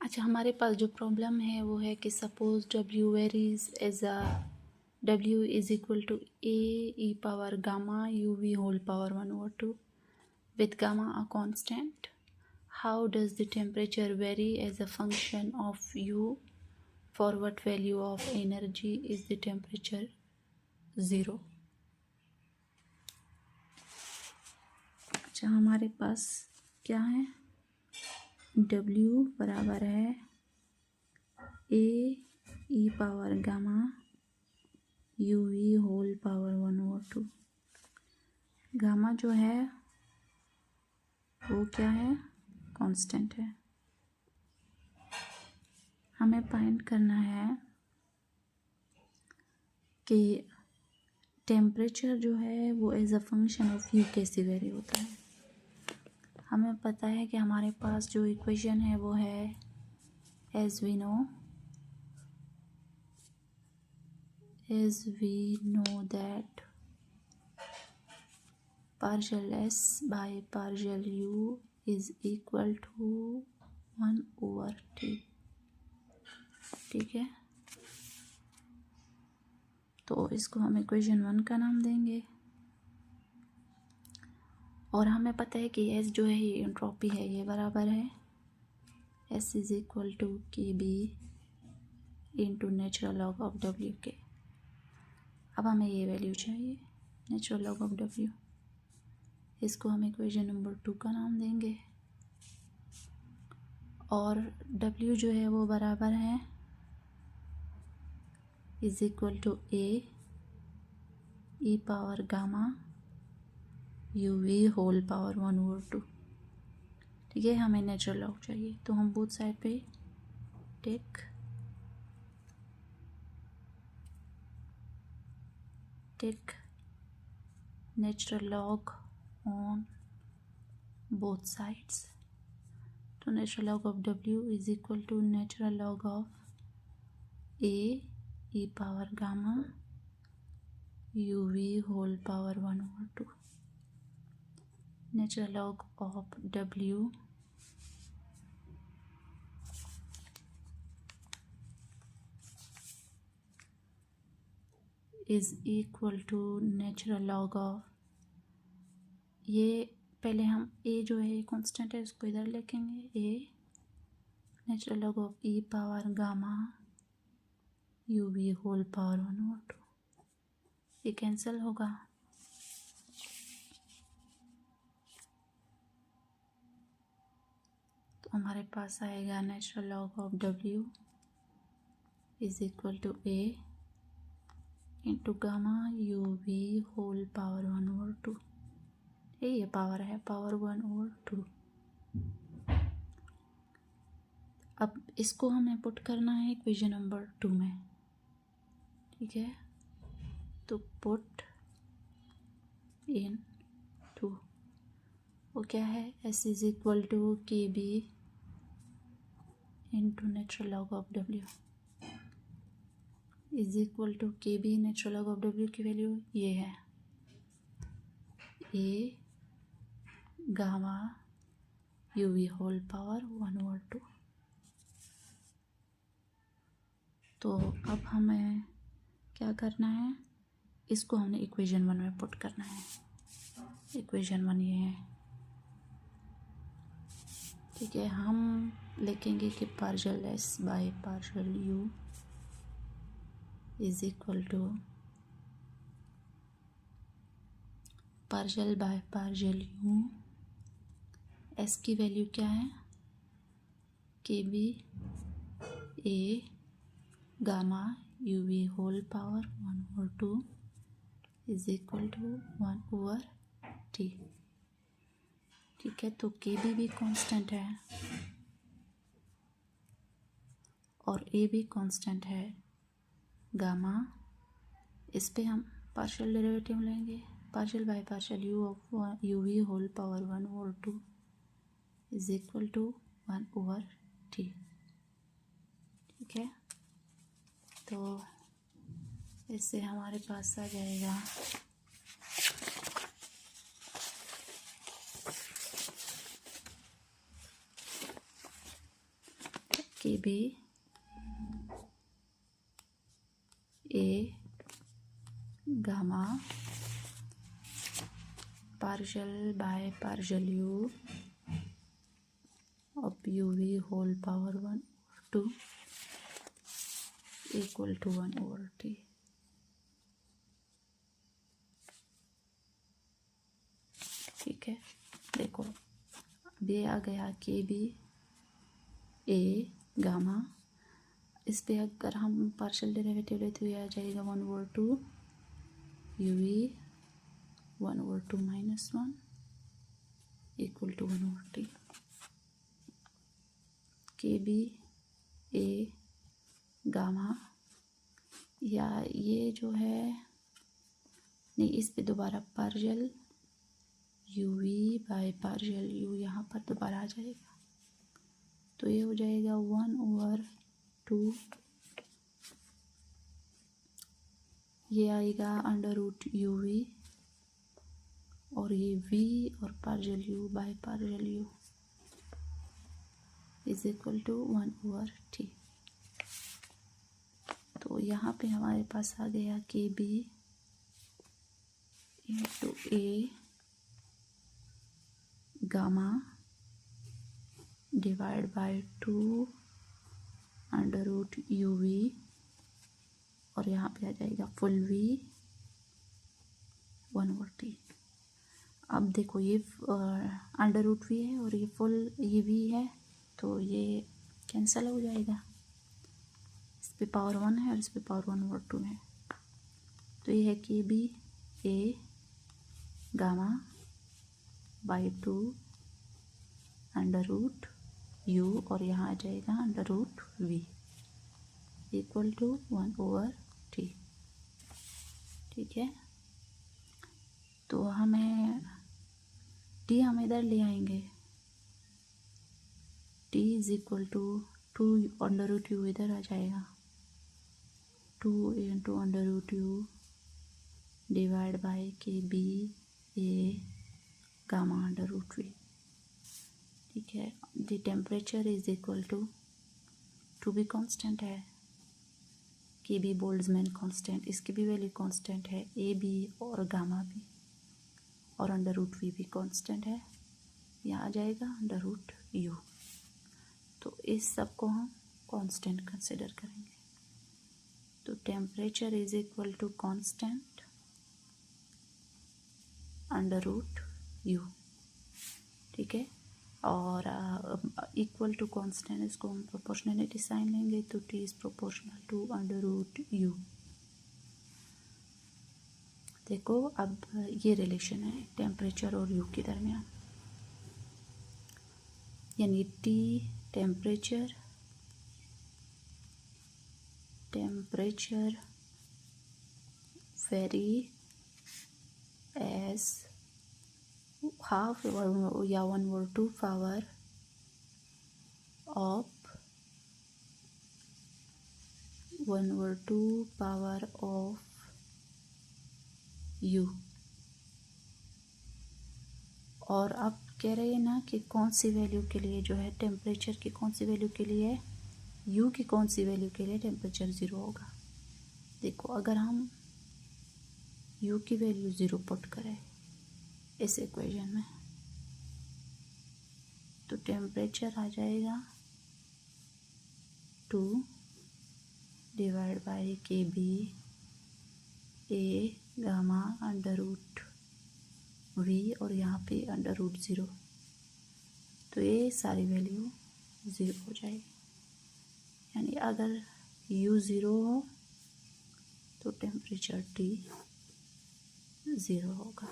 अच्छा, हमारे पास जो प्रॉब्लम है वो है कि suppose W varies as a W is equal to e power gamma UV whole power 1/2 with gamma a constant. How does the temperature vary as a function of U? For what value of energy is the temperature 0? अच्छा, हमारे पास क्या है, W बराबर है e power gamma UV whole power 1/2। Gamma जो है वो क्या है, कांस्टेंट है। हमें फाइंड करना है कि टेम्परेचर जो है वो as a function of U कैसे वेरी होता है। हमें पता है कि हमारे पास जो इक्वेशन है वो है as we know that partial S by partial you is equal to 1/t। ठीक है, तो इसको हम इक्वेशन 1 का नाम देंगे। और हमें पता है कि एस जो है ये एंट्रोपी है, ये बराबर है S is equal to K B into natural log of W के। अब हमें ये वैल्यू चाहिए नेचुरल लॉग ऑफ डब्ल्यू, इसको हम इक्वेशन नंबर 2 का नाम देंगे। और डब्ल्यू जो है वो बराबर है is equal to e power gamma UV whole power 1/2। ठीक है, हमें नेचुरल लॉग चाहिए, तो हम बोथ साइड पे take natural log on both sides. तो natural log of W is equal to natural log of e power gamma UV whole power 1/2। Natural log of W is equal to natural log of, ये पहले हम a जो है constant है उसको इधर लिखेंगे, a natural log of e power gamma UV whole power 1/2। ये कैंसिल होगा, तो हमारे पास आएगा natural log of W is equal to a into gamma UV whole power 1/2। ये पावर है, पावर 1/2। अब इसको हमें पुट करना है इक्वेशन नंबर 2 में। ठीक है, तो पुट इन 2, वो क्या है, S is equal to K B into natural log of W is equal to K B natural log of W की वैल्यू ये है a gamma UV whole power 1/2। तो अब हमें क्या करना है, इसको हमने इक्वेशन 1 में पुट करना है। इक्वेशन 1 ये है। ठीक है, हम लिखेंगे कि partial S by partial you is equal to partial by partial U. S की वैल्यू क्या है, के B A gamma UV whole power 1/2 is equal to 1/t। ठीक है, तो के बी भी कांस्टेंट है और ए भी कांस्टेंट है। गामा, इस पे हम पार्शियल डेरिवेटिव लेंगे, partial by partial u of UV whole power 1/2 is equal to 1/t। ठीक है, तो इससे हमारे पास आ जाएगा k B A gamma partial by partial u of u v whole power 1/2 equal to 1/t। ठीक है, देखो अब ये आ गया के बी ए गामा। इस पे अगर हम पार्शियल डेरिवेटिव लेते तो ये आ जाएगा 1/2 u v 1/2 minus 1 equal to 1/t। K B A gamma, या ये जो है नहीं, इस पे दोबारा partial u v by partial u यहाँ पर दोबारा आ जाएगा, तो ये हो जाएगा 1/2। ये आएगा अंडर रूट यू वी और ये वी और partial u by partial you is equal to 1/t। तो यहाँ पे हमारे पास आ गया k B into a gamma divide by 2 under root u v और यहाँ पे आ जाएगा फुल वी 1/t। अब देखो ये अंडर रूट वी है और ये फुल ये वी है, तो ये कैंसिल हो जाएगा। इस पे पावर 1 है और इस पे पावर 1/2 है, तो ये है के B A gamma by 2 under root u और यहाँ आ जाएगा under root v equal to 1/t। ठीक है, तो हमें टी हम इधर ले आएंगे, T is equal to 2 under root U इधर आ जाएगा, 2 into under root U divide by K B A gamma under root V. ठीक है, the temperature is equal to भी कांस्टेंट है, के बी बोल्ट्जमैन कांस्टेंट, इसकी भी वैल्यू कांस्टेंट है, ए बी और गामा भी, और अंडर रूट वी भी कांस्टेंट है, यहाँ आ जाएगा अंडर रूट यू। तो इस सब को हम कांस्टेंट कंसिडर करेंगे। तो temperature is equal to constant under root u. ठीक है, और इक्वल टू कांस्टेंट, इसको हम प्रोपोर्शनलिटी साइन लेंगे, तो T is proportional to under root u. देखो अब ये रिलेशन है टेम्परेचर और यू के दरमियान, यानी T temperature varies as half या 1/2 power of 1/2 power of u. और अब कह रहे हैं ना कि कौन सी वैल्यू के लिए जो है टेम्परेचर की कौन सी वैल्यू के लिए यू की कौन सी वैल्यू के लिए टेम्परेचर 0 होगा। देखो अगर हम यू की वैल्यू 0 पुट करें इस इक्वेशन में, तो टेम्परेचर आ जाएगा 2 divide by k B A gamma under root v और यहाँ पे अंडर रूट 0, तो ये सारी वैल्यू 0 हो जाएगी। यानी अगर u 0 हो तो टेम्परेचर T 0 होगा।